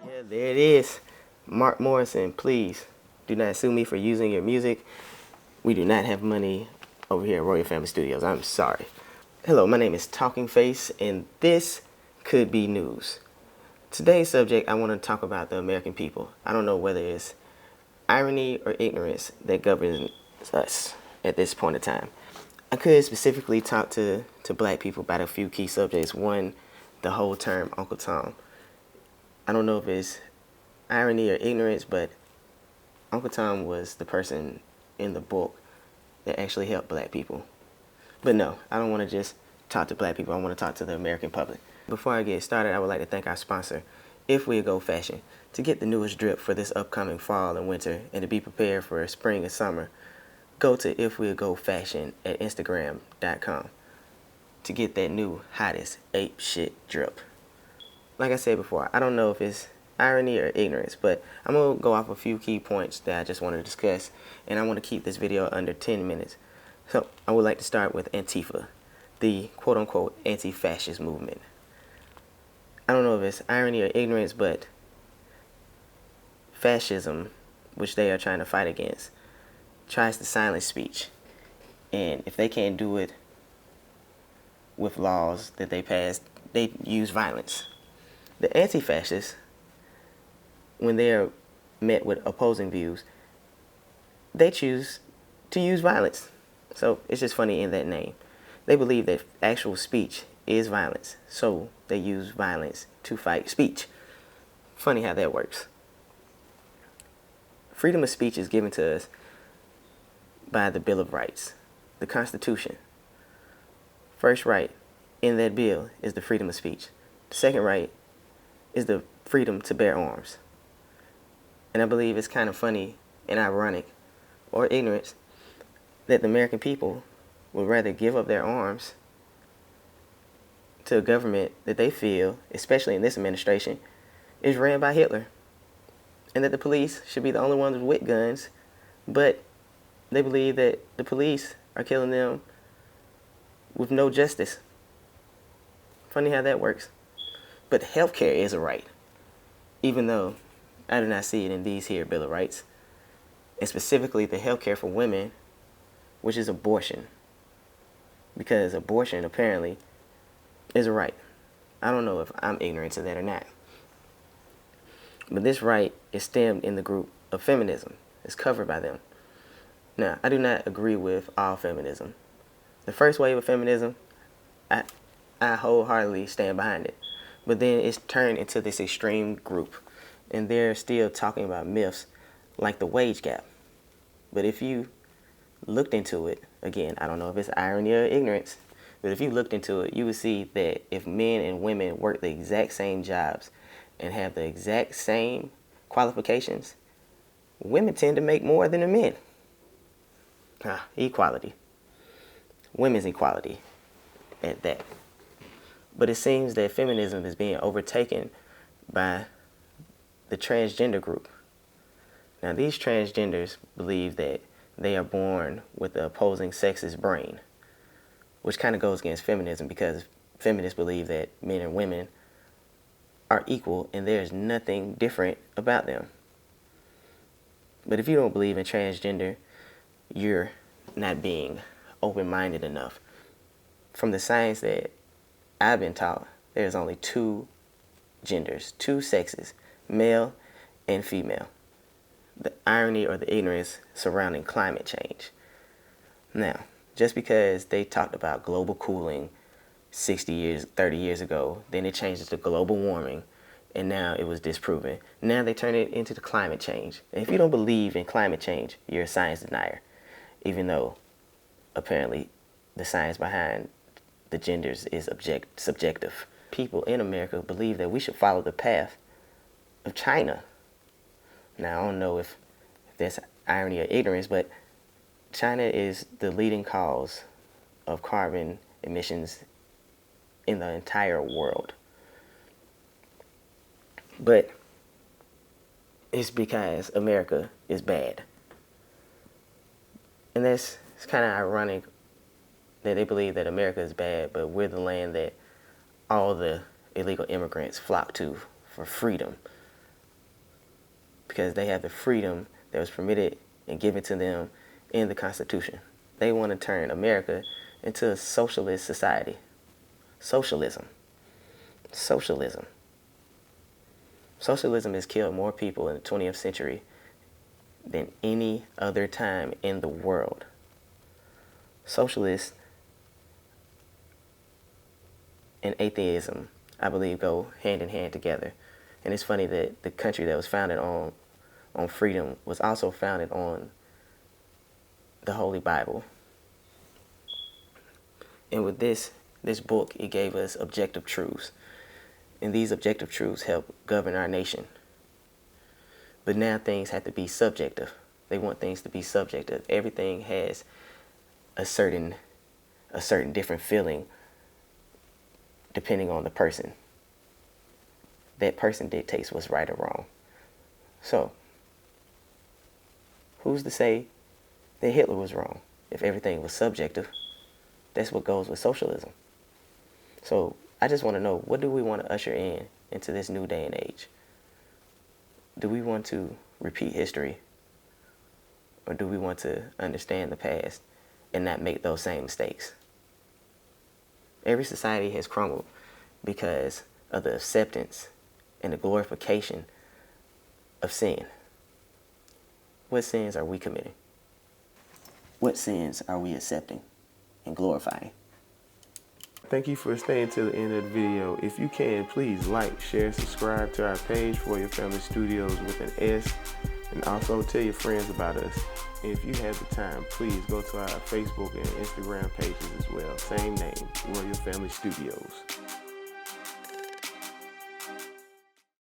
Yeah, there it is. Mark Morrison, please do not sue me for using your music. We do not have money over here at Royal Family Studios. I'm sorry. Hello, my name is Talking Face, and this could be news. Today's subject, I want to talk about the American people. I don't know whether it's irony or ignorance that governs us at this point in time. I could specifically talk to black people about a few key subjects. One, the whole term Uncle Tom. I don't know if it's irony or ignorance, but Uncle Tom was the person in the book that actually helped black people. But no, I don't want to just talk to black people. I want to talk to the American public. Before I get started, I would like to thank our sponsor, If We Go Fashion. To get the newest drip for this upcoming fall and winter and to be prepared for spring and summer, go to If We Go Fashion at Instagram.com to get that new hottest ape shit drip. Like I said before, I don't know if it's irony or ignorance, but I'm going to go off a few key points that I just want to discuss, and I want to keep this video under 10 minutes. So I would like to start with Antifa, the quote-unquote anti-fascist movement. I don't know if it's irony or ignorance, but fascism, which they are trying to fight against, tries to silence speech. And if they can't do it with laws that they pass, they use violence. The anti-fascists, when they are met with opposing views, they choose to use violence. So it's just funny in that name. They believe that actual speech is violence, so they use violence to fight speech. Funny how that works. Freedom of speech is given to us by the Bill of Rights, the Constitution. First right in that bill is the freedom of speech. The second right is the freedom to bear arms. And I believe it's kind of funny and ironic, or ignorance, that the American people would rather give up their arms to a government that they feel, especially in this administration, is ran by Hitler. And that the police should be the only ones with guns, but they believe that the police are killing them with no justice. Funny how that works. But healthcare is a right, even though I do not see it in these here Bill of Rights, and specifically the healthcare for women, which is abortion. Because abortion apparently is a right. I don't know if I'm ignorant to that or not. But this right is stemmed in the group of feminism. It's covered by them. Now, I do not agree with all feminism. The first wave of feminism, I wholeheartedly stand behind it. But then it's turned into this extreme group. And they're still talking about myths like the wage gap. But if you looked into it, again, I don't know if it's irony or ignorance, but if you looked into it, you would see that if men and women work the exact same jobs and have the exact same qualifications, women tend to make more than the men. Equality. Women's equality at that. But it seems that feminism is being overtaken by the transgender group. Now, these transgenders believe that they are born with the opposing sex's brain, which kind of goes against feminism because feminists believe that men and women are equal and there's nothing different about them. But if you don't believe in transgender, you're not being open-minded enough. From the science that I've been taught, there's only two genders, two sexes, male and female. The irony or the ignorance surrounding climate change. Now, just because they talked about global cooling 60 years, 30 years ago, then it changed to global warming, and now it was disproven. Now they turn it into the climate change. And if you don't believe in climate change, you're a science denier, even though apparently the science behind the genders is subjective. People in America believe that we should follow the path of China. Now, I don't know if that's irony or ignorance, but China is the leading cause of carbon emissions in the entire world. But it's because America is bad. And it's kind of ironic that they believe that America is bad, but we're the land that all the illegal immigrants flock to for freedom, because they have the freedom that was permitted and given to them in the Constitution. They want to turn America into a socialist society. Socialism. Socialism. Socialism has killed more people in the 20th century than any other time in the world. Socialists and atheism, I believe, go hand in hand together. And it's funny that the country that was founded on freedom was also founded on the Holy Bible. And with this book, it gave us objective truths. And these objective truths help govern our nation. But now things have to be subjective. They want things to be subjective. Everything has a certain different feeling depending on the person. That person dictates what's right or wrong. So, who's to say that Hitler was wrong if everything was subjective? That's what goes with socialism. So, I just want to know, what do we want to usher into this new day and age? Do we want to repeat history? Or do we want to understand the past and not make those same mistakes? Every society has crumbled because of the acceptance and the glorification of sin. What sins are we committing? What sins are we accepting and glorifying? Thank you for staying to the end of the video. If you can, please like, share, subscribe to our page, For Your Family Studios with an S, and also tell your friends about us. And if you have the time, please go to our Facebook and Instagram pages as well. Same name, For Your Family Studios.